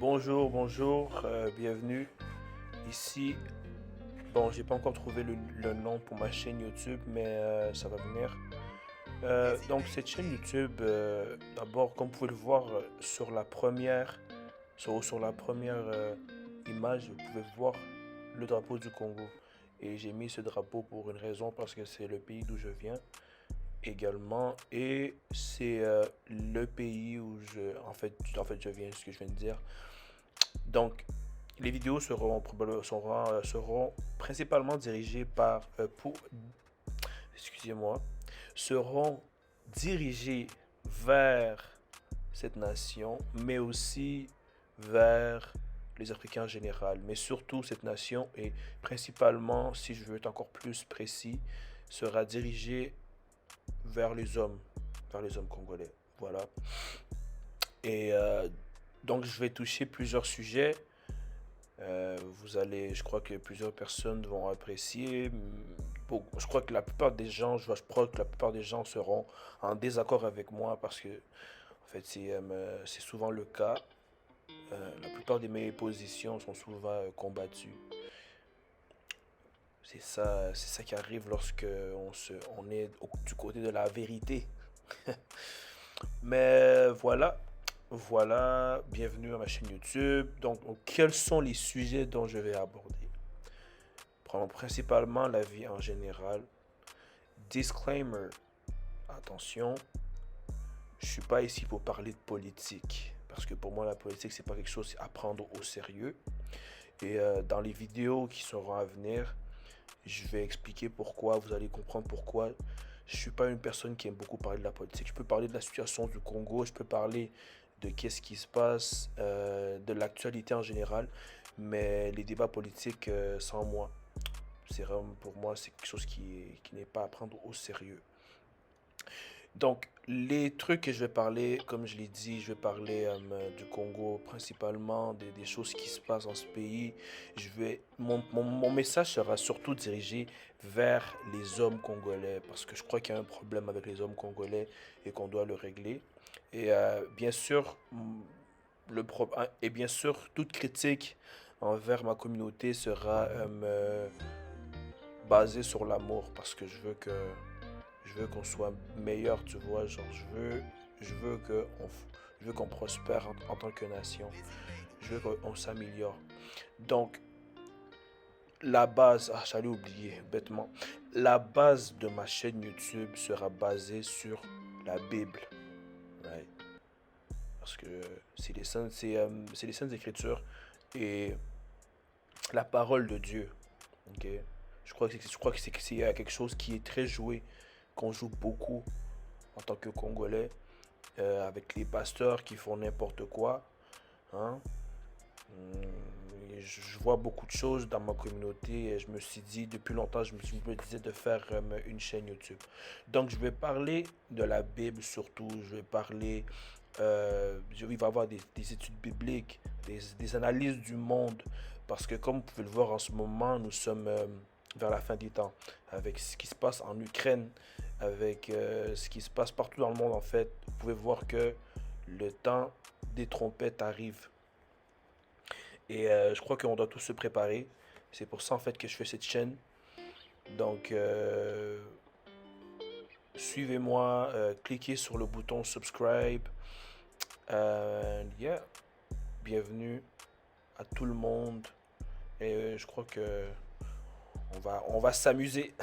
Bonjour, bonjour, bienvenue ici. Bon, j'ai pas encore trouvé le nom pour ma chaîne YouTube, mais ça va venir. Donc cette chaîne YouTube, d'abord, comme vous pouvez le voir sur la première, sur la première image, vous pouvez voir le drapeau du Congo. Et j'ai mis ce drapeau pour une raison, parce que c'est le pays d'où je viens également, et c'est le pays où je viens, ce que je viens de dire. Donc, les vidéos seront principalement dirigées excusez-moi, seront dirigées vers cette nation, mais aussi vers les Africains en général, mais surtout cette nation et principalement, si je veux être encore plus précis, sera dirigée vers les hommes congolais. Voilà. Et donc, je vais toucher plusieurs sujets. Je crois que plusieurs personnes vont apprécier. Je crois que la plupart des gens, je crois que la plupart des gens seront en désaccord avec moi parce que, en fait, c'est souvent le cas. La plupart de mes positions sont souvent combattues. C'est ça qui arrive lorsque on est du côté de la vérité. Mais voilà, bienvenue à ma chaîne YouTube. Donc, quels sont les sujets dont je vais aborder? Principalement la vie en général. Disclaimer, attention, je suis pas ici pour parler de politique. Parce que pour moi, la politique, c'est pas quelque chose à prendre au sérieux. Et dans les vidéos qui seront à venir, je vais expliquer pourquoi, vous allez comprendre pourquoi. Je suis pas une personne qui aime beaucoup parler de la politique. Je peux parler de la situation du Congo, je peux parler de qu'est-ce qui se passe, de l'actualité en général, mais les débats politiques, sans moi, c'est vraiment pour moi, c'est quelque chose qui n'est pas à prendre au sérieux. Donc, les trucs que je vais parler, comme je l'ai dit, je vais parler du Congo principalement, des choses qui se passent dans ce pays. Mon message sera surtout dirigé vers les hommes congolais, parce que je crois qu'il y a un problème avec les hommes congolais et qu'on doit le régler. Et bien sûr, bien sûr, toute critique envers ma communauté sera basée sur l'amour, parce que je veux qu'on soit meilleur, tu vois, genre je veux que je veux qu'on prospère en tant que nation. Je veux qu'on s'améliore. Donc la base, j'allais oublier bêtement. La base de ma chaîne YouTube sera basée sur la Bible, right? Parce que c'est les saintes écritures et la parole de Dieu. Ok, je crois que c'est quelque chose qui est très joué, qu'on joue beaucoup en tant que Congolais, avec les pasteurs qui font n'importe quoi. Hein. Je vois beaucoup de choses dans ma communauté et je me suis dit, depuis longtemps, je me disais de faire une chaîne YouTube. Donc, je vais parler de la Bible surtout. Je vais parler, il va y avoir des études bibliques, des analyses du monde. Parce que comme vous pouvez le voir en ce moment, nous sommes vers la fin des temps. Avec ce qui se passe en Ukraine, avec ce qui se passe partout dans le monde en fait, vous pouvez voir que le temps des trompettes arrive. Et je crois qu'on doit tous se préparer. C'est pour ça en fait que je fais cette chaîne. Donc suivez-moi, cliquez sur le bouton subscribe. Yeah, bienvenue à tout le monde. Et je crois que on va s'amuser.